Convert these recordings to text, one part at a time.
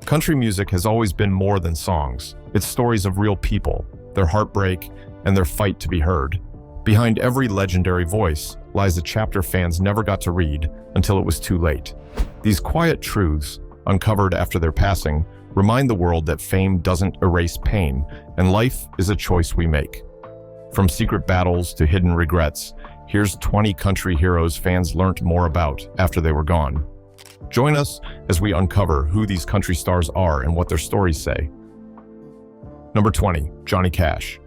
Country music has always been more than songs. It's stories of real people, their heartbreak, and their fight to be heard. Behind every legendary voice lies a chapter fans never got to read until it was too late. These quiet truths, uncovered after their passing, remind the world that fame doesn't erase pain, and life is a choice we make. From secret battles to hidden regrets, here's 20 country heroes fans learned more about after they were gone. Join us as we uncover who these country stars are and what their stories say. Number 20, Johnny Cash.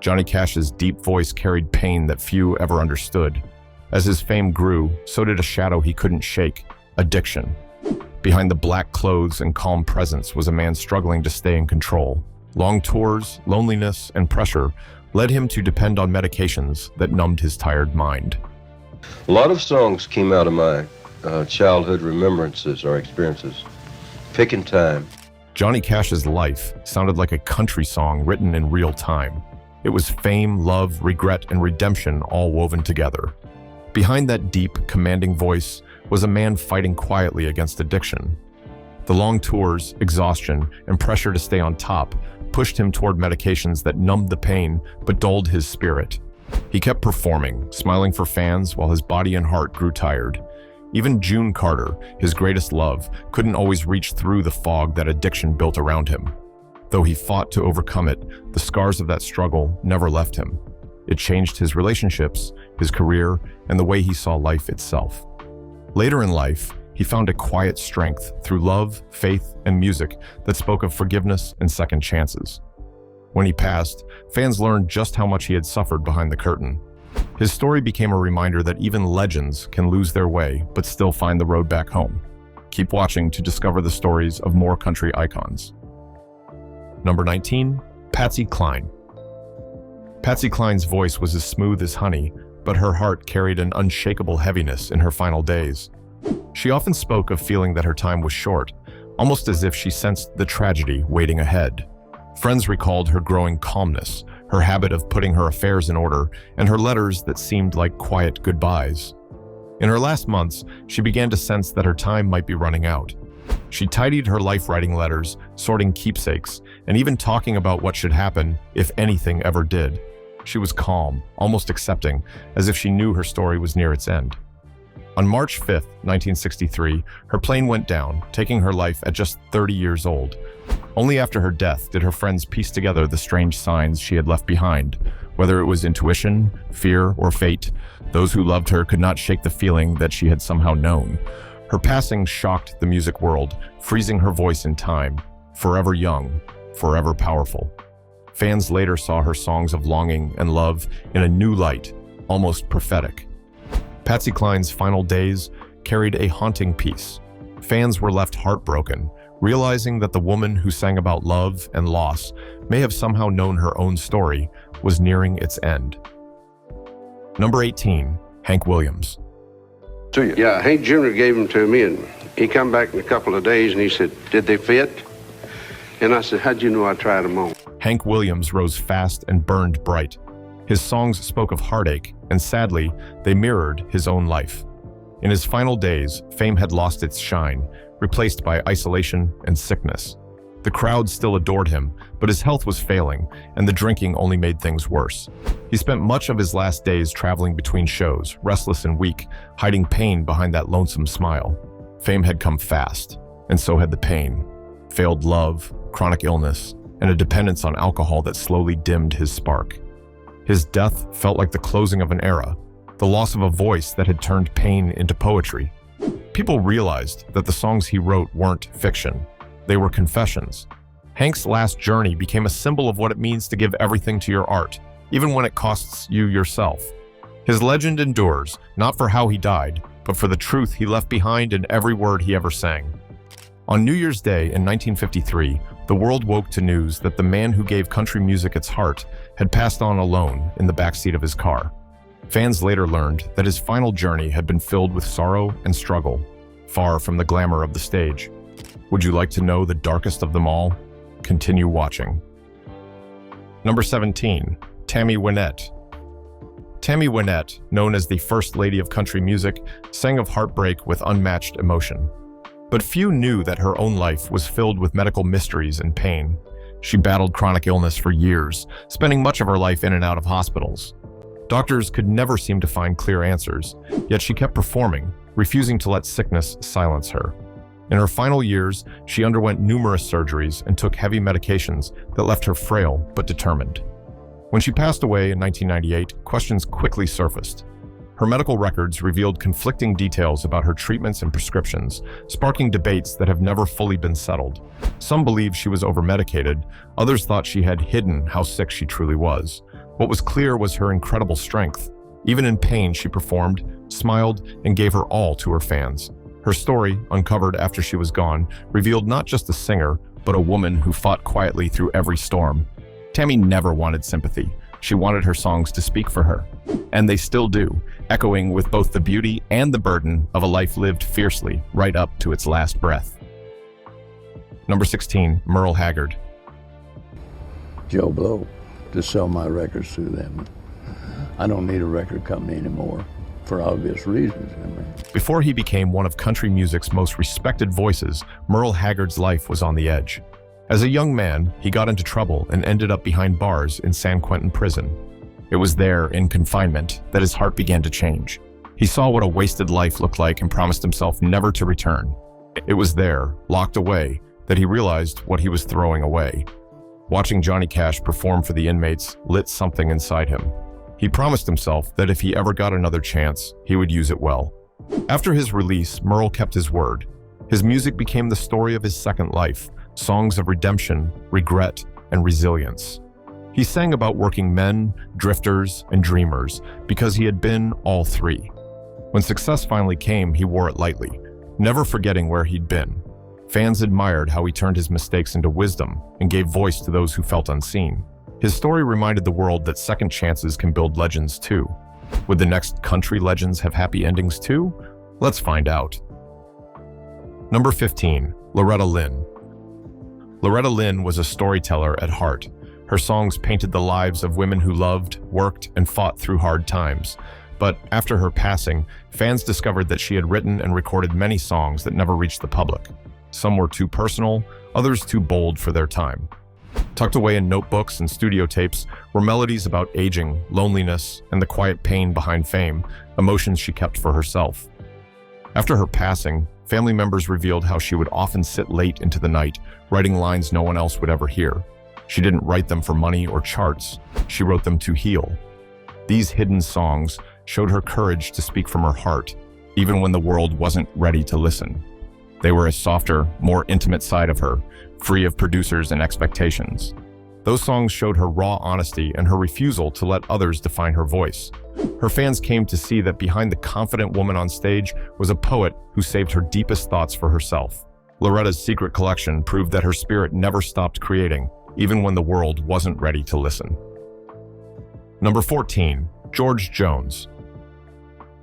Johnny Cash's deep voice carried pain that few ever understood. As his fame grew, so did a shadow he couldn't shake: addiction. Behind the black clothes and calm presence was a man struggling to stay in control. Long tours, loneliness, and pressure led him to depend on medications that numbed his tired mind. A lot of songs came out of my childhood remembrances or experiences. Picking time. Johnny Cash's life sounded like a country song written in real time. It was fame, love, regret, and redemption all woven together. Behind that deep, commanding voice was a man fighting quietly against addiction. The long tours, exhaustion, and pressure to stay on top pushed him toward medications that numbed the pain but dulled his spirit. He kept performing, smiling for fans while his body and heart grew tired. Even June Carter, his greatest love, couldn't always reach through the fog that addiction built around him. Though he fought to overcome it, the scars of that struggle never left him. It changed his relationships, his career, and the way he saw life itself. Later in life, he found a quiet strength through love, faith, and music that spoke of forgiveness and second chances. When he passed, fans learned just how much he had suffered behind the curtain. His story became a reminder that even legends can lose their way but still find the road back home. Keep watching to discover the stories of more country icons. Number 19, Patsy Cline. Patsy Cline's voice was as smooth as honey, but her heart carried an unshakable heaviness in her final days. She often spoke of feeling that her time was short, almost as if she sensed the tragedy waiting ahead. Friends recalled her growing calmness, her habit of putting her affairs in order, and her letters that seemed like quiet goodbyes. In her last months, she began to sense that her time might be running out. She tidied her life writing letters, sorting keepsakes, and even talking about what should happen if anything ever did. She was calm, almost accepting, as if she knew her story was near its end. On March 5, 1963, her plane went down, taking her life at just 30 years old. Only after her death did her friends piece together the strange signs she had left behind. Whether it was intuition, fear, or fate, those who loved her could not shake the feeling that she had somehow known. Her passing shocked the music world, freezing her voice in time, forever young, forever powerful. Fans later saw her songs of longing and love in a new light, almost prophetic. Patsy Cline's final days carried a haunting peace. Fans were left heartbroken, realizing that the woman who sang about love and loss may have somehow known her own story was nearing its end. Number 18, Hank Williams. To you. Yeah, Hank Jr. gave them to me, and he come back in a couple of days, and he said, "Did they fit?" And I said, "How'd you know I tried them on?" Hank Williams rose fast and burned bright. His songs spoke of heartache, and sadly, they mirrored his own life. In his final days, fame had lost its shine, replaced by isolation and sickness. The crowd still adored him, but his health was failing, and the drinking only made things worse. He spent much of his last days traveling between shows, restless and weak, hiding pain behind that lonesome smile. Fame had come fast, and so had the pain. Failed love, chronic illness, and a dependence on alcohol that slowly dimmed his spark. His death felt like the closing of an era, the loss of a voice that had turned pain into poetry. People realized that the songs he wrote weren't fiction. They were confessions. Hank's last journey became a symbol of what it means to give everything to your art, even when it costs you yourself. His legend endures, not for how he died, but for the truth he left behind in every word he ever sang. On New Year's Day in 1953, the world woke to news that the man who gave country music its heart had passed on alone in the backseat of his car. Fans later learned that his final journey had been filled with sorrow and struggle, far from the glamour of the stage. Would you like to know the darkest of them all? Continue watching. Number 17, Tammy Wynette. Tammy Wynette, known as the First Lady of Country Music, sang of heartbreak with unmatched emotion. But few knew that her own life was filled with medical mysteries and pain. She battled chronic illness for years, spending much of her life in and out of hospitals. Doctors could never seem to find clear answers, yet she kept performing, refusing to let sickness silence her. In her final years, she underwent numerous surgeries and took heavy medications that left her frail but determined. When she passed away in 1998, questions quickly surfaced. Her medical records revealed conflicting details about her treatments and prescriptions, sparking debates that have never fully been settled. Some believed she was overmedicated, others thought she had hidden how sick she truly was. What was clear was her incredible strength. Even in pain, she performed, smiled, and gave her all to her fans. Her story, uncovered after she was gone, revealed not just a singer, but a woman who fought quietly through every storm. Tammy never wanted sympathy. She wanted her songs to speak for her. And they still do, echoing with both the beauty and the burden of a life lived fiercely right up to its last breath. Number 16, Merle Haggard. Joe Blow, to sell my records through them. I don't need a record company anymore, for obvious reasons. Before he became one of country music's most respected voices, Merle Haggard's life was on the edge. As a young man, he got into trouble and ended up behind bars in San Quentin prison. It was there, in confinement, that his heart began to change. He saw what a wasted life looked like and promised himself never to return. It was there, locked away, that he realized what he was throwing away. Watching Johnny Cash perform for the inmates lit something inside him. He promised himself that if he ever got another chance, he would use it well. After his release, Merle kept his word. His music became the story of his second life, songs of redemption, regret, and resilience. He sang about working men, drifters, and dreamers because he had been all three. When success finally came, he wore it lightly, never forgetting where he'd been. Fans admired how he turned his mistakes into wisdom and gave voice to those who felt unseen. His story reminded the world that second chances can build legends too. Would the next country legends have happy endings too? Let's find out. Number 15, Loretta Lynn. Loretta Lynn was a storyteller at heart. Her songs painted the lives of women who loved, worked, and fought through hard times. But after her passing, fans discovered that she had written and recorded many songs that never reached the public. Some were too personal, others too bold for their time. Tucked away in notebooks and studio tapes were melodies about aging, loneliness, and the quiet pain behind fame, emotions she kept for herself. After her passing, family members revealed how she would often sit late into the night, writing lines no one else would ever hear. She didn't write them for money or charts. She wrote them to heal. These hidden songs showed her courage to speak from her heart, even when the world wasn't ready to listen. They were a softer, more intimate side of her, free of producers and expectations. Those songs showed her raw honesty and her refusal to let others define her voice. Her fans came to see that behind the confident woman on stage was a poet who saved her deepest thoughts for herself. Loretta's secret collection proved that her spirit never stopped creating, even when the world wasn't ready to listen. Number 14, George Jones.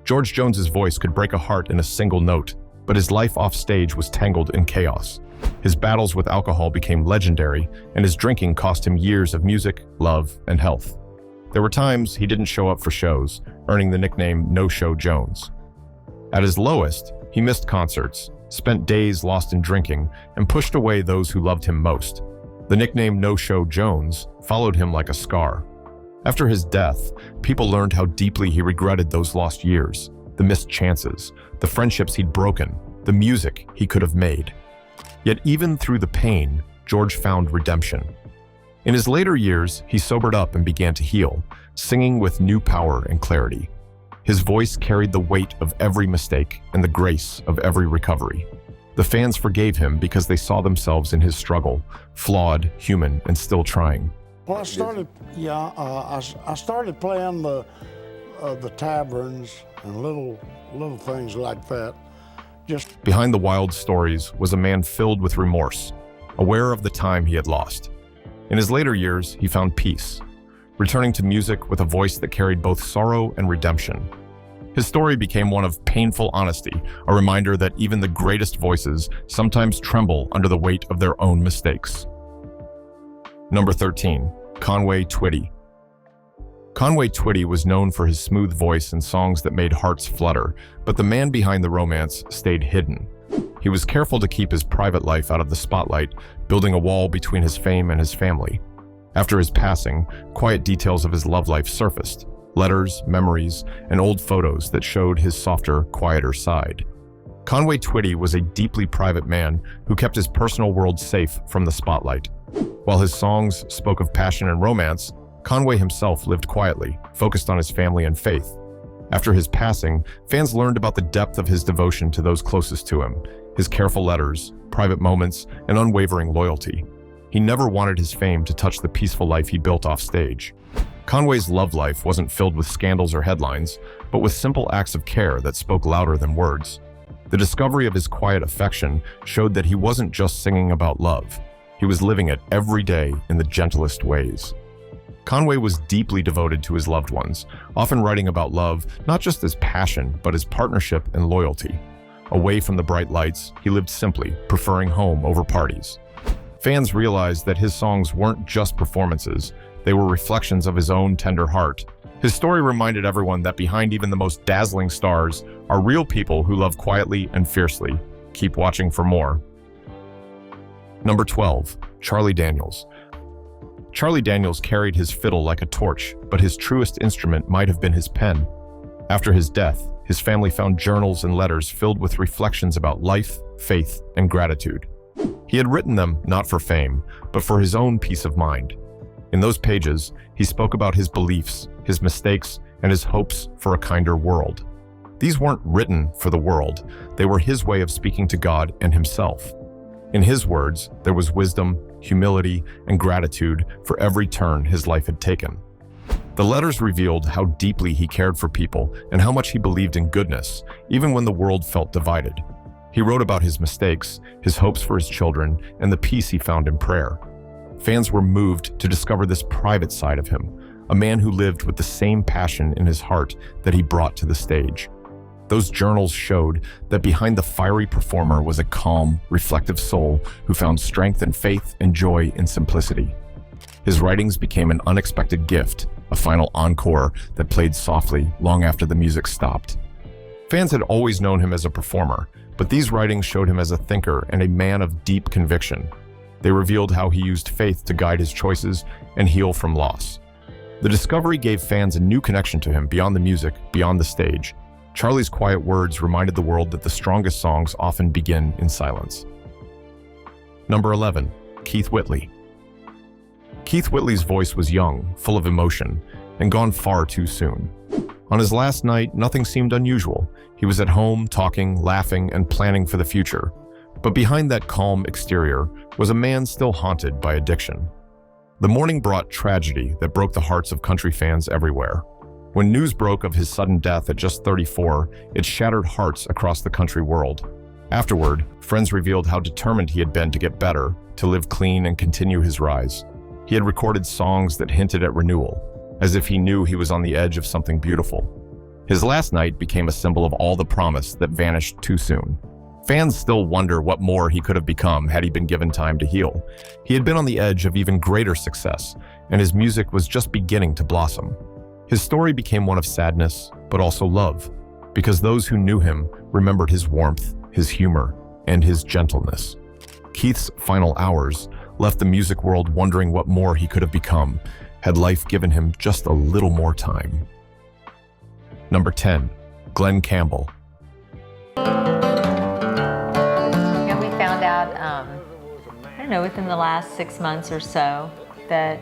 George Jones's voice could break a heart in a single note, but his life off stage was tangled in chaos. His battles with alcohol became legendary, and his drinking cost him years of music, love, and health. There were times he didn't show up for shows, earning the nickname No-Show Jones. At his lowest, he missed concerts, spent days lost in drinking, and pushed away those who loved him most. The nickname No-Show Jones followed him like a scar. After his death, people learned how deeply he regretted those lost years, the missed chances, the friendships he'd broken, the music he could have made. Yet even through the pain, George found redemption. In his later years, he sobered up and began to heal, singing with new power and clarity. His voice carried the weight of every mistake and the grace of every recovery. The fans forgave him because they saw themselves in his struggle, flawed, human, and still trying. Well, I started playing the taverns and little things like that. Behind the wild stories was a man filled with remorse, aware of the time he had lost. In his later years, he found peace, returning to music with a voice that carried both sorrow and redemption. His story became one of painful honesty, a reminder that even the greatest voices sometimes tremble under the weight of their own mistakes. Number 13, Conway Twitty. Conway Twitty was known for his smooth voice and songs that made hearts flutter, but the man behind the romance stayed hidden. he was careful to keep his private life out of the spotlight, building a wall between his fame and his family. After his passing, quiet details of his love life surfaced: letters, memories, and old photos that showed his softer, quieter side. Conway Twitty was a deeply private man who kept his personal world safe from the spotlight. While his songs spoke of passion and romance, Conway himself lived quietly, focused on his family and faith. After his passing, fans learned about the depth of his devotion to those closest to him, his careful letters, private moments, and unwavering loyalty. He never wanted his fame to touch the peaceful life he built off stage. Conway's love life wasn't filled with scandals or headlines, but with simple acts of care that spoke louder than words. The discovery of his quiet affection showed that he wasn't just singing about love. He was living it every day in the gentlest ways. Conway was deeply devoted to his loved ones, often writing about love not just as passion, but as partnership and loyalty. Away from the bright lights, he lived simply, preferring home over parties. Fans realized that his songs weren't just performances, they were reflections of his own tender heart. His story reminded everyone that behind even the most dazzling stars are real people who love quietly and fiercely. Keep watching for more. Number 12, Charlie Daniels. Charlie Daniels carried his fiddle like a torch, but his truest instrument might have been his pen. After his death, his family found journals and letters filled with reflections about life, faith, and gratitude. He had written them not for fame, but for his own peace of mind. In those pages, he spoke about his beliefs, his mistakes, and his hopes for a kinder world. These weren't written for the world, they were his way of speaking to God and himself. In his words, there was wisdom, humility, and gratitude for every turn his life had taken. The letters revealed how deeply he cared for people and how much he believed in goodness, even when the world felt divided. He wrote about his mistakes, his hopes for his children, and the peace he found in prayer. Fans were moved to discover this private side of him, a man who lived with the same passion in his heart that he brought to the stage. Those journals showed that behind the fiery performer was a calm, reflective soul who found strength and faith and joy in simplicity. His writings became an unexpected gift, a final encore that played softly long after the music stopped. Fans had always known him as a performer, but these writings showed him as a thinker and a man of deep conviction. They revealed how he used faith to guide his choices and heal from loss. The discovery gave fans a new connection to him beyond the music, beyond the stage. Charlie's quiet words reminded the world that the strongest songs often begin in silence. Number 11, Keith Whitley. Keith Whitley's voice was young, full of emotion, and gone far too soon. On his last night, nothing seemed unusual. He was at home, talking, laughing, and planning for the future. But behind that calm exterior was a man still haunted by addiction. The morning brought tragedy that broke the hearts of country fans everywhere. When news broke of his sudden death at just 34, it shattered hearts across the country world. Afterward, friends revealed how determined he had been to get better, to live clean and continue his rise. He had recorded songs that hinted at renewal, as if he knew he was on the edge of something beautiful. His last night became a symbol of all the promise that vanished too soon. Fans still wonder what more he could have become had he been given time to heal. He had been on the edge of even greater success, and his music was just beginning to blossom. His story became one of sadness, but also love, because those who knew him remembered his warmth, his humor, and his gentleness. Keith's final hours left the music world wondering what more he could have become had life given him just a little more time. Number 10, Glen Campbell. We found out, I don't know, within the last 6 months or so that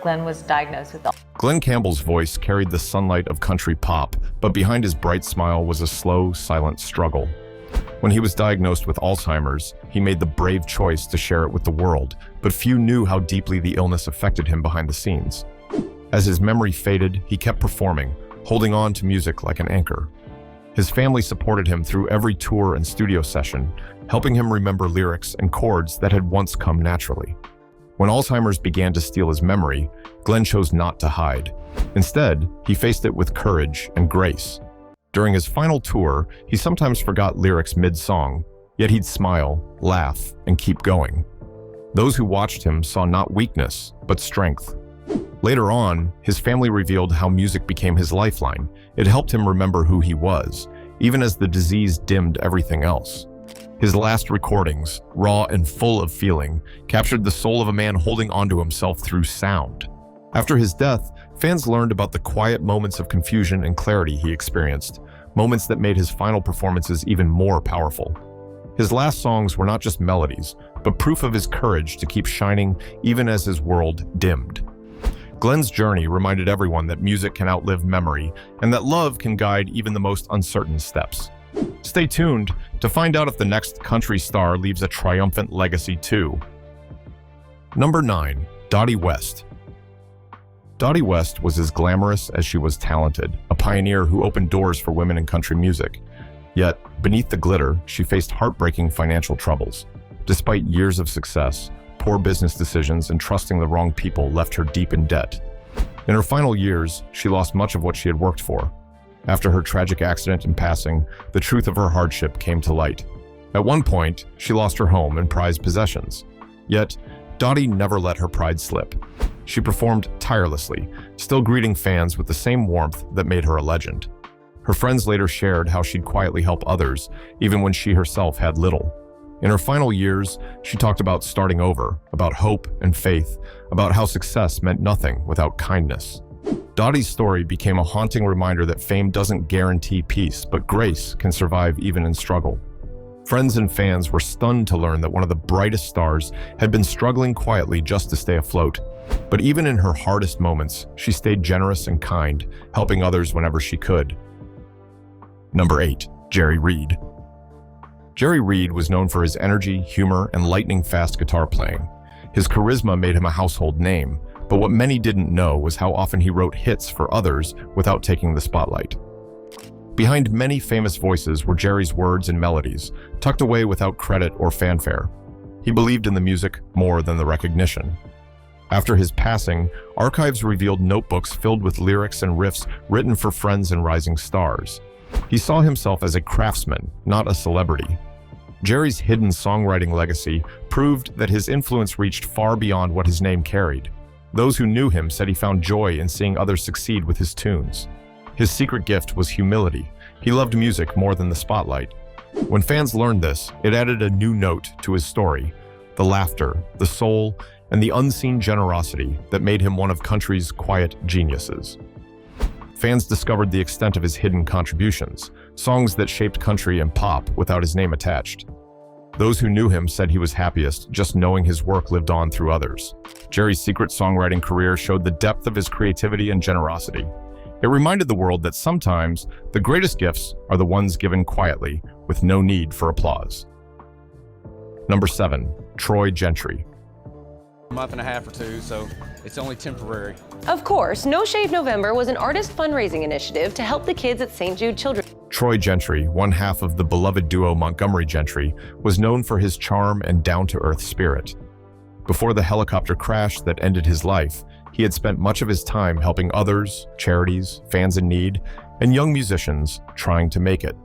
Glen was diagnosed with Glen Campbell's voice carried the sunlight of country pop, but behind his bright smile was a slow, silent struggle. When he was diagnosed with Alzheimer's, he made the brave choice to share it with the world, but few knew how deeply the illness affected him behind the scenes. As his memory faded, he kept performing, holding on to music like an anchor. His family supported him through every tour and studio session, helping him remember lyrics and chords that had once come naturally. When Alzheimer's began to steal his memory, Glen chose not to hide. Instead, he faced it with courage and grace. During his final tour, he sometimes forgot lyrics mid-song, yet he'd smile, laugh, and keep going. Those who watched him saw not weakness, but strength. Later on, his family revealed how music became his lifeline. It helped him remember who he was, even as the disease dimmed everything else. His last recordings, raw and full of feeling, captured the soul of a man holding onto himself through sound. After his death, fans learned about the quiet moments of confusion and clarity he experienced, moments that made his final performances even more powerful. His last songs were not just melodies, but proof of his courage to keep shining even as his world dimmed. Glenn's journey reminded everyone that music can outlive memory and that love can guide even the most uncertain steps. Stay tuned to find out if the next country star leaves a triumphant legacy too. Number 9. Dottie West. Dottie West was as glamorous as she was talented, a pioneer who opened doors for women in country music. Yet, beneath the glitter, she faced heartbreaking financial troubles. Despite years of success, poor business decisions and trusting the wrong people left her deep in debt. In her final years, she lost much of what she had worked for. After her tragic accident and passing, the truth of her hardship came to light. At one point, she lost her home and prized possessions. Yet, Dottie never let her pride slip. She performed tirelessly, still greeting fans with the same warmth that made her a legend. Her friends later shared how she'd quietly help others, even when she herself had little. In her final years, she talked about starting over, about hope and faith, about how success meant nothing without kindness. Dottie's story became a haunting reminder that fame doesn't guarantee peace, but grace can survive even in struggle. Friends and fans were stunned to learn that one of the brightest stars had been struggling quietly just to stay afloat. But even in her hardest moments, she stayed generous and kind, helping others whenever she could. Number 8. Jerry Reed. Jerry Reed was known for his energy, humor, and lightning-fast guitar playing. His charisma made him a household name, but what many didn't know was how often he wrote hits for others without taking the spotlight. Behind many famous voices were Jerry's words and melodies, tucked away without credit or fanfare. He believed in the music more than the recognition. After his passing, archives revealed notebooks filled with lyrics and riffs written for friends and rising stars. He saw himself as a craftsman, not a celebrity. Jerry's hidden songwriting legacy proved that his influence reached far beyond what his name carried. Those who knew him said he found joy in seeing others succeed with his tunes. His secret gift was humility. He loved music more than the spotlight. When fans learned this, it added a new note to his story: the laughter, the soul, and the unseen generosity that made him one of country's quiet geniuses. Fans discovered the extent of his hidden contributions, songs that shaped country and pop without his name attached. Those who knew him said he was happiest just knowing his work lived on through others. Jerry's secret songwriting career showed the depth of his creativity and generosity. It reminded the world that sometimes the greatest gifts are the ones given quietly, with no need for applause. Number 7. Troy Gentry. A month and a half or two, so it's only temporary. Of course, No Shave November was an artist fundraising initiative to help the kids at St. Jude Children's. Troy Gentry, one half of the beloved duo Montgomery Gentry, was known for his charm and down-to-earth spirit. Before the helicopter crash that ended his life, he had spent much of his time helping others, charities, fans in need, and young musicians trying to make it.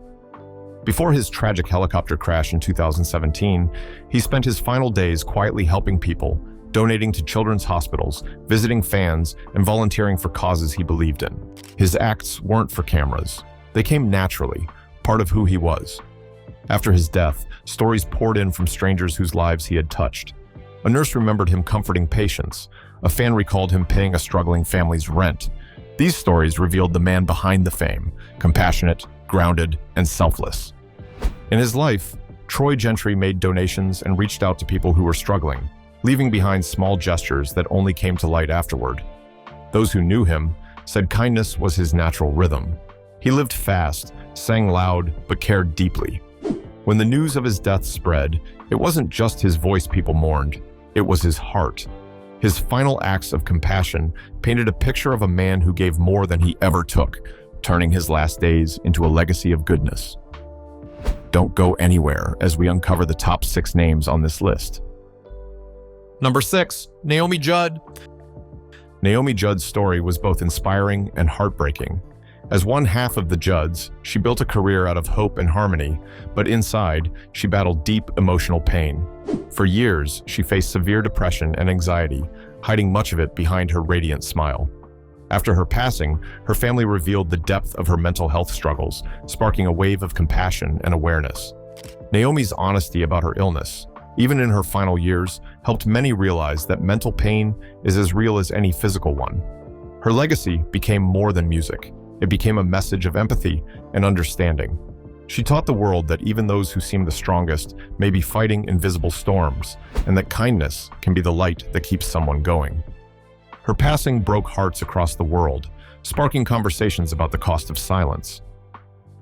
Before his tragic helicopter crash in 2017, he spent his final days quietly helping people, donating to children's hospitals, visiting fans, and volunteering for causes he believed in. His acts weren't for cameras. They came naturally, part of who he was. After his death, stories poured in from strangers whose lives he had touched. A nurse remembered him comforting patients. A fan recalled him paying a struggling family's rent. These stories revealed the man behind the fame, compassionate, grounded, and selfless. In his life, Troy Gentry made donations and reached out to people who were struggling, leaving behind small gestures that only came to light afterward. Those who knew him said kindness was his natural rhythm. He lived fast, sang loud, but cared deeply. When the news of his death spread, it wasn't just his voice people mourned, it was his heart. His final acts of compassion painted a picture of a man who gave more than he ever took, turning his last days into a legacy of goodness. Don't go anywhere as we uncover the top 6 names on this list. Number 6. Naomi Judd. Naomi Judd's story was both inspiring and heartbreaking. As one half of the Judds, she built a career out of hope and harmony, but inside, she battled deep emotional pain. For years, she faced severe depression and anxiety, hiding much of it behind her radiant smile. After her passing, her family revealed the depth of her mental health struggles, sparking a wave of compassion and awareness. Naomi's honesty about her illness, even in her final years, helped many realize that mental pain is as real as any physical one. Her legacy became more than music. It became a message of empathy and understanding. She taught the world that even those who seem the strongest may be fighting invisible storms, and that kindness can be the light that keeps someone going. Her passing broke hearts across the world, sparking conversations about the cost of silence.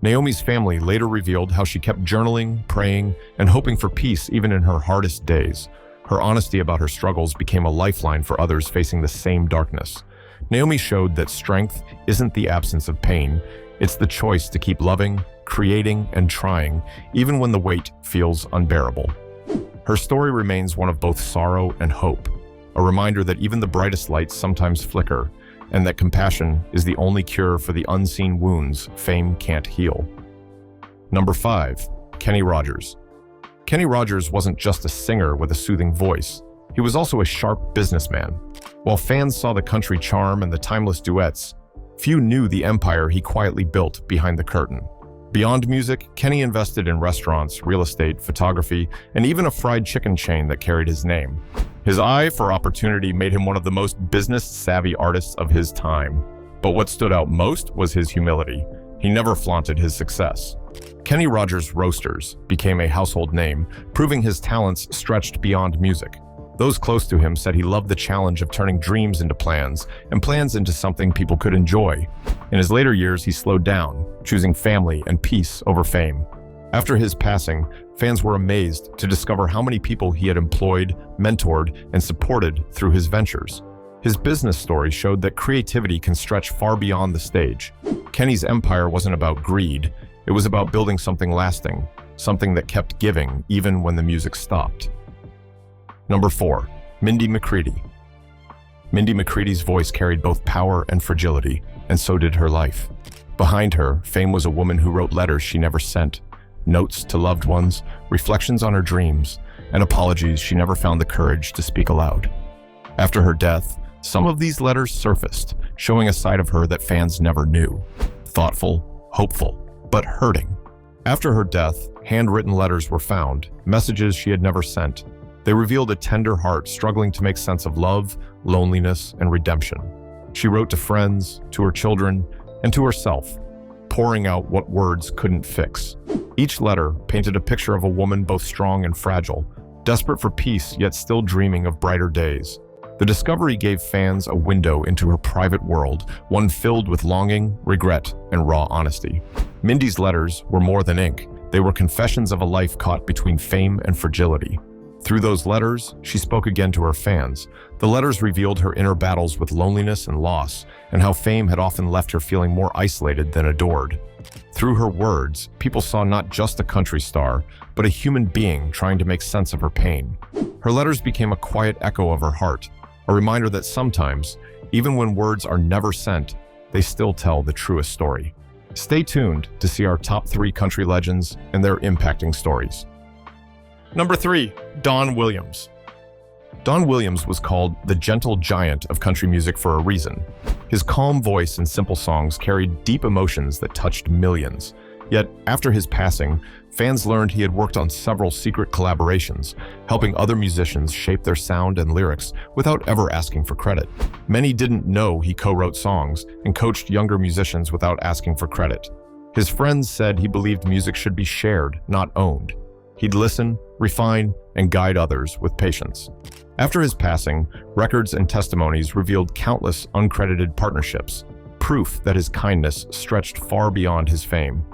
Naomi's family later revealed how she kept journaling, praying, and hoping for peace even in her hardest days. Her honesty about her struggles became a lifeline for others facing the same darkness. Naomi showed that strength isn't the absence of pain, it's the choice to keep loving, creating, and trying, even when the weight feels unbearable. Her story remains one of both sorrow and hope, a reminder that even the brightest lights sometimes flicker, and that compassion is the only cure for the unseen wounds fame can't heal. Number 5, Kenny Rogers. Kenny Rogers wasn't just a singer with a soothing voice. He was also a sharp businessman. While fans saw the country charm and the timeless duets, few knew the empire he quietly built behind the curtain. Beyond music, Kenny invested in restaurants, real estate, photography, and even a fried chicken chain that carried his name. His eye for opportunity made him one of the most business-savvy artists of his time. But what stood out most was his humility. He never flaunted his success. Kenny Rogers Roasters became a household name, proving his talents stretched beyond music. Those close to him said he loved the challenge of turning dreams into plans and plans into something people could enjoy. In his later years, he slowed down, choosing family and peace over fame. After his passing, fans were amazed to discover how many people he had employed, mentored, and supported through his ventures. His business story showed that creativity can stretch far beyond the stage. Kenny's empire wasn't about greed, it was about building something lasting, something that kept giving even when the music stopped. Number 4, Mindy McCready. Mindy McCready's voice carried both power and fragility, and so did her life. Behind her, fame was a woman who wrote letters she never sent, notes to loved ones, reflections on her dreams, and apologies she never found the courage to speak aloud. After her death, some of these letters surfaced, showing a side of her that fans never knew. Thoughtful, hopeful, but hurting. After her death, handwritten letters were found, messages she had never sent. They revealed a tender heart struggling to make sense of love, loneliness, and redemption. She wrote to friends, to her children, and to herself, pouring out what words couldn't fix. Each letter painted a picture of a woman both strong and fragile, desperate for peace yet still dreaming of brighter days. The discovery gave fans a window into her private world, one filled with longing, regret, and raw honesty. Mindy's letters were more than ink. They were confessions of a life caught between fame and fragility. Through those letters, she spoke again to her fans. The letters revealed her inner battles with loneliness and loss, and how fame had often left her feeling more isolated than adored. Through her words, people saw not just a country star, but a human being trying to make sense of her pain. Her letters became a quiet echo of her heart, a reminder that sometimes, even when words are never sent, they still tell the truest story. Stay tuned to see our top 3 country legends and their impacting stories. Number 3, Don Williams. Don Williams was called the gentle giant of country music for a reason. His calm voice and simple songs carried deep emotions that touched millions. Yet, after his passing, fans learned he had worked on several secret collaborations, helping other musicians shape their sound and lyrics without ever asking for credit. Many didn't know he co-wrote songs and coached younger musicians without asking for credit. His friends said he believed music should be shared, not owned. He'd listen, refine, and guide others with patience. After his passing, records and testimonies revealed countless uncredited partnerships, proof that his kindness stretched far beyond his fame.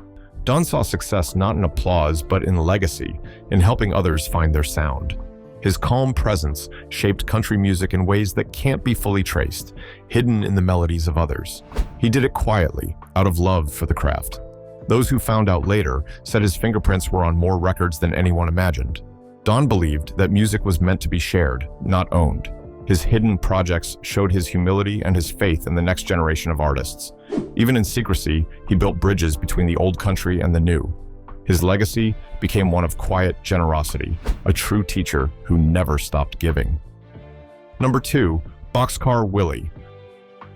Don saw success not in applause, but in legacy, in helping others find their sound. His calm presence shaped country music in ways that can't be fully traced, hidden in the melodies of others. He did it quietly, out of love for the craft. Those who found out later said his fingerprints were on more records than anyone imagined. Don believed that music was meant to be shared, not owned. His hidden projects showed his humility and his faith in the next generation of artists. Even in secrecy, he built bridges between the old country and the new. His legacy became one of quiet generosity, a true teacher who never stopped giving. Number 2, Boxcar Willie.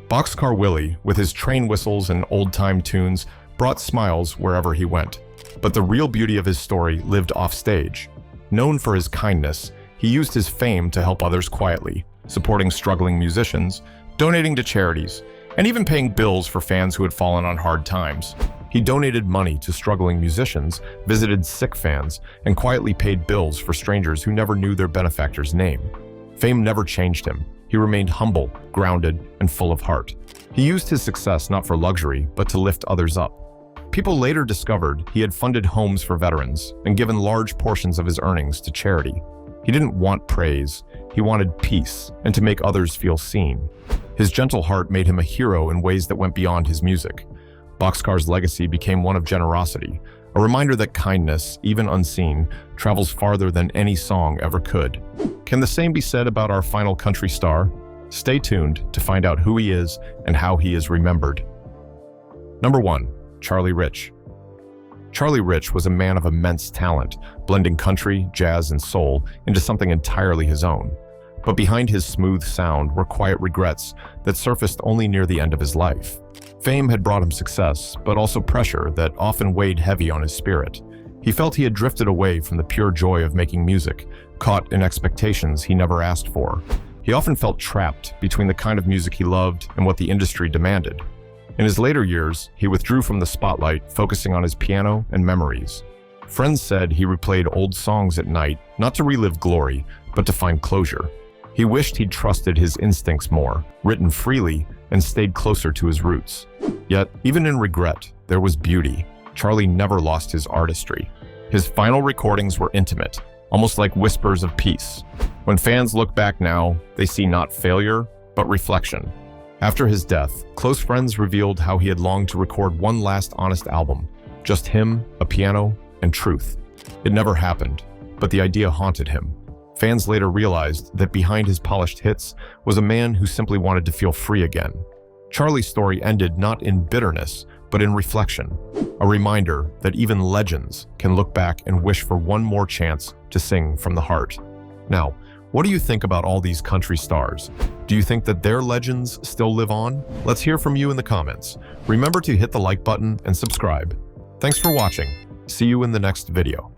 Boxcar Willie, with his train whistles and old-time tunes, brought smiles wherever he went. But the real beauty of his story lived offstage. Known for his kindness, he used his fame to help others quietly, supporting struggling musicians, donating to charities, and even paying bills for fans who had fallen on hard times. He donated money to struggling musicians, visited sick fans, and quietly paid bills for strangers who never knew their benefactor's name. Fame never changed him. He remained humble, grounded, and full of heart. He used his success not for luxury, but to lift others up. People later discovered he had funded homes for veterans and given large portions of his earnings to charity. He didn't want praise, he wanted peace and to make others feel seen. His gentle heart made him a hero in ways that went beyond his music. Boxcar's legacy became one of generosity, a reminder that kindness, even unseen, travels farther than any song ever could. Can the same be said about our final country star? Stay tuned to find out who he is and how he is remembered. Number 1. Charlie Rich. Charlie Rich was a man of immense talent, blending country, jazz, and soul into something entirely his own. But behind his smooth sound were quiet regrets that surfaced only near the end of his life. Fame had brought him success, but also pressure that often weighed heavy on his spirit. He felt he had drifted away from the pure joy of making music, caught in expectations he never asked for. He often felt trapped between the kind of music he loved and what the industry demanded. In his later years, he withdrew from the spotlight, focusing on his piano and memories. Friends said he replayed old songs at night, not to relive glory, but to find closure. He wished he'd trusted his instincts more, written freely, and stayed closer to his roots. Yet, even in regret, there was beauty. Charlie never lost his artistry. His final recordings were intimate, almost like whispers of peace. When fans look back now, they see not failure, but reflection. After his death, close friends revealed how he had longed to record one last honest album, just him, a piano, and truth. It never happened, but the idea haunted him. Fans later realized that behind his polished hits was a man who simply wanted to feel free again. Charlie's story ended not in bitterness, but in reflection, a reminder that even legends can look back and wish for one more chance to sing from the heart. Now, what do you think about all these country stars? Do you think that their legends still live on? Let's hear from you in the comments. Remember to hit the like button and subscribe. Thanks for watching. See you in the next video.